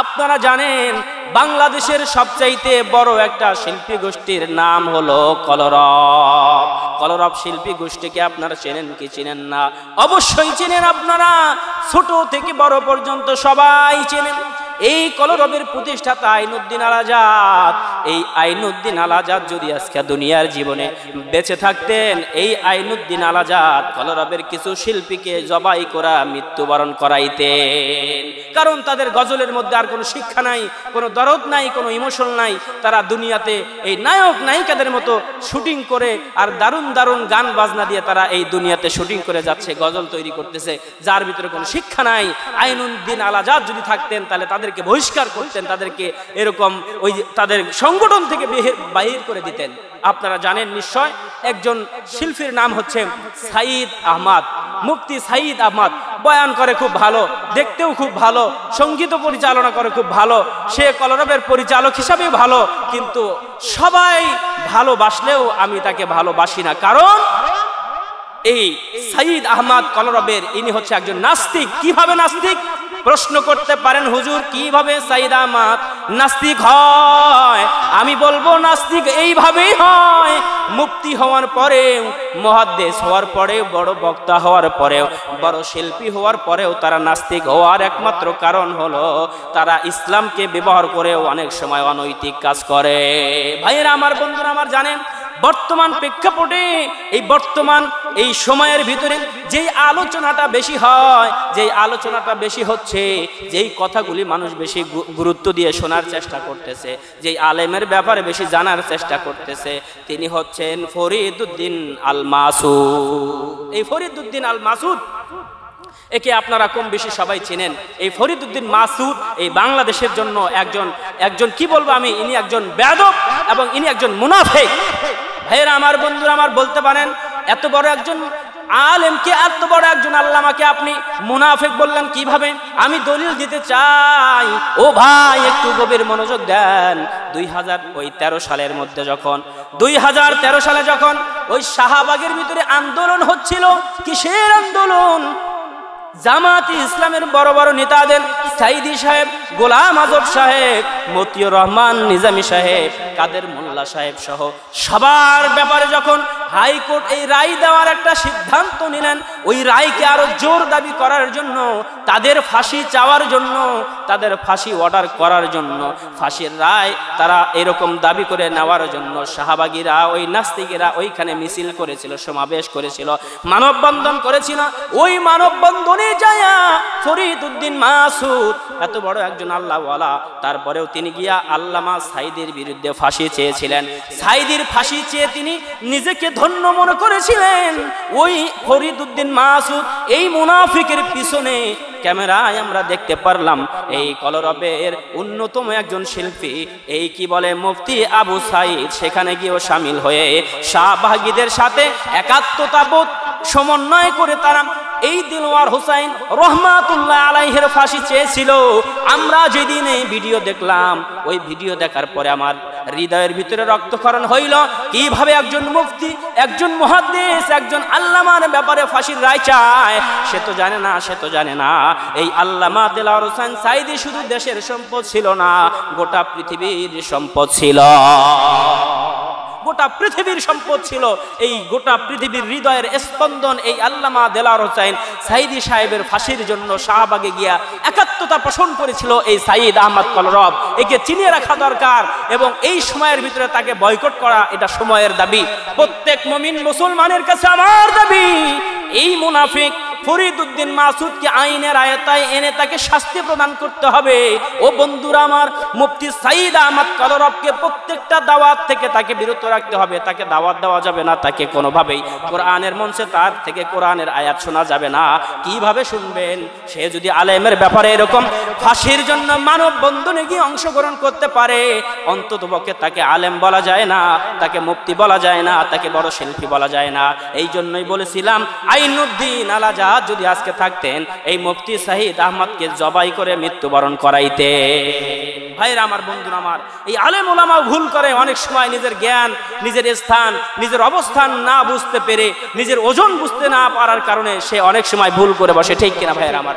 আপনারা জানেন বাংলাদেশের সবচাইতে বড় একটা শিল্পী গোষ্ঠীর নাম হলো কলরব। কলরব শিল্পী গোষ্ঠীকে আপনারা চেনেন কি চেনেন না? অবশ্যই চেনেন। আপনারা ছোট থেকে বড় পর্যন্ত সবাই চেনেন। এই কলরবের প্রতিষ্ঠাতা আইনুদ্দিন আল আজাদ, এই আইনুদ্দিন আল আজাদ যদি আজকে দুনিয়ার জীবনে বেঁচে থাকতেন, এই আইনুদ্দিন আল আজাদ কলরবের কিছু শিল্পীকে জবাই করা মৃত্যুবরণ করাইতেন। কারণ তাদের গজলের মধ্যে আর কোনো শিক্ষা নাই, কোনো দরদ নাই, কোনো ইমোশন নাই। তারা দুনিয়াতে এই নায়ক নায়িকাদের মতো শুটিং করে আর দারুণ দারুণ গান বাজনা দিয়ে তারা এই দুনিয়াতে শুটিং করে যাচ্ছে, গজল তৈরি করতেছে, যার ভিতরে কোনো শিক্ষা নাই। আইনুদ্দিন আল আজাদ যদি থাকতেন তাহলে তাদেরকে বহিষ্কার করতেন, তাদেরকে এরকম ওই তাদের সংগঠন থেকে বাহির করে দিতেন। আপনারা জানেন নিশ্চয়, একজন শিল্পীর নাম হচ্ছে সাইদ আহমদ, মুফতি সাইদ আহমদ। বয়ান করে খুব ভালো, দেখতেও খুব ভালো, সঙ্গীত পরিচালনা করে খুব ভালো, সে কলরবের পরিচালক হিসাবেও ভালো। কিন্তু সবাই ভালোবাসলেও আমি তাকে ভালোবাসি না। কারণ এই সাইদ আহমদ কলরবের ইনি হচ্ছে একজন নাস্তিক। কিভাবে নাস্তিক প্রশ্ন করতে পারেন? হুজুর কিভাবে সাইদ আহমদ নাস্তিক হয়? আমি বলবো নাস্তিক এইভাবেই হয়। মুফতি হওয়ার পরেও, মুহাদ্দিস হওয়ার পরেও, বড় বক্তা হওয়ার পরেও, বড় শিল্পী হওয়ার পরেও তারা নাস্তিক হওয়ার একমাত্র কারণ হলো তারা ইসলামকে ব্যবহার করেও অনেক সময় অনৈতিক কাজ করে। ভাইয়েরা আমার, বন্ধুরা আমার, জানেন বর্তমান প্রেক্ষাপটে এই বর্তমান এই সময়ের ভিতরে যেই আলোচনাটা বেশি হয়, যেই আলোচনাটা বেশি হচ্ছে, যেই কথাগুলি মানুষ বেশি গুরুত্ব দিয়ে শোনার চেষ্টা করতেছে, যেই আলেমের ব্যাপারে বেশি জানার চেষ্টা করতেছে, তিনি হচ্ছেন ফরিদউদ্দিন আল মাসুদ। এই ফরিদউদ্দিন আল মাসুদ, একে আপনারা কম বেশি সবাই চেনেন। এই ফরিদউদ্দিন মাসুদ এই বাংলাদেশের জন্য একজন কি বলবো আমি, ইনি একজন বেয়াদব এবং ইনি একজন মুনাফিক। ভাইয়েরা আমার, বন্ধুরা আমার, বলতে পারেন এত বড় একজন আলেমকে, এত বড় একজন আল্লামাকে আপনি মুনাফিক বললেন কিভাবে? আমি দলিল দিতে চাই। ও ভাই, একটু গভীর মনোযোগ দেন। 2013 সালের মধ্যে যখন 2013 সালে যখন ওই শাহবাগের ভিতরে আন্দোলন হচ্ছিল, কিসের আন্দোলন? জামাতে ইসলামের বড় বড় নেতাদের সাইদি সাহেব, গোলাম আজম সাহেব, মতিউর রহমান নিজামী সাহেব, কাদের মোল্লা সাহেব সহ সবার ব্যাপারে যখন হাইকোর্ট এই রায় দেওয়ার একটা সিদ্ধান্ত নিলেন, ওই রায়কে আরো জোর দাবি করার জন্য, তাদের ফাঁসি চাওয়ার জন্য, তাদের ফাঁসি অর্ডার করার জন্য, ফাঁসির রায় তারা এরকম দাবি করে নেওয়ার জন্য শাহবাগীরা, ওই নাস্তিকেরা ওইখানে মিছিল করেছিল, সমাবেশ করেছিল, মানববন্ধন করেছিল। ওই মানববন্ধনে যায়া ফরিদউদ্দিন মাসুদ, এত বড় একজন আল্লাহওয়ালা, তারপরেও তিনি গিয়া আল্লামা সাইদির বিরুদ্ধে ফাঁসি চেয়েছিলেন। সাইদির ফাঁসি চেয়ে তিনি নিজেকে ধন্য মনে করেছিলেন। ওই ফরিদউদ্দিন মাসুদ এই মুনাফিকের পিছনে ক্যামেরায় আমরা দেখতে পারলাম এই কলরবের অন্যতম একজন শিল্পী, এই কি বলে মুফতি আবু সাইদ, সেখানে গিয়েও শামিল হয়ে শাহবাগীদের সাথে একাত্মতাবোধ সমন্বয় করে তারা এই দিলওয়ার হোসাইন রহমাতুল্লাহ আলাইহির ফাঁসি চেয়েছিল। আমরা যেদিন এই ভিডিও দেখলাম, ওই ভিডিও দেখার পরে আমার হৃদয়ের ভিতরে রক্তক্ষরণ হইল। কিভাবে একজন মুফতি, একজন মুহাদ্দিস, একজন আল্লামার ব্যাপারে ফাঁসির রায় চায়? সে তো জানে না, সে তো জানে না এই আল্লামা দেলাওয়ার হোসেন সাইদি শুধু দেশের সম্পদ ছিল না, গোটা পৃথিবীর সম্পদ ছিল। গোটা পৃথিবীর সম্পদ ছিল। এই গোটা পৃথিবীর হৃদয়ের স্পন্দন এই আল্লামা দেলাওয়ার হোসেন সাইদি সাহেবের ফাঁসির জন্য শাহবাগে গিয়া একাত্মতা পোষণ করেছিল এই সাইদ আহমদ কলরব। একে চিনিয়ে রাখা দরকার এবং এই সময়ের ভিতরে তাকে বয়কট করা, এটা সময়ের দাবি। প্রত্যেক মুমিন মুসলমানের কাছে আমার দাবি, এই মুনাফিক ফরিদউদ্দিন মাসুদকে আইনের আয়তায় এনে তাকে শাস্তি প্রদান করতে হবে। ও বন্ধুরা আমার, মুফতি সাইদ আহমদ কলরবকে প্রত্যেকটা দাওয়াত থেকে তাকে বিরত রাখতে হবে। তাকে দাওয়াত দেওয়া যাবে না, তাকে কোনোভাবেই কোরআনের মঞ্চে তার থেকে কোরআনের আয়াত শোনা যাবে না। কিভাবে শুনবেন? সে যদি আলেমের ব্যাপারে এরকম ফাঁসির জন্য মানববন্ধনে গিয়ে অংশগ্রহণ করতে পারে, অন্ততপক্ষে তাকে আলেম বলা যায় না, তাকে মুফতি বলা যায় না, তাকে বড় শিল্পী বলা যায় না। এই জন্যই বলেছিলাম আইনুদ্দিন আল আজাদ যদি আজকে থাকতেন, এই মুফতি সাইদ আহমদকে জবাই করে মৃত্যুবরণ করাইতে। ভাইরা আমার, বন্ধুরা আমার, এই আলেম ওলামা ভুল করে অনেক সময় নিজের জ্ঞান, নিজের স্থান, নিজের অবস্থান না বুঝতে পেরে, নিজের ওজন বুঝতে না পারার কারণে সে অনেক সময় ভুল করে বসে। ঠিক কিনা ভাইরা আমার?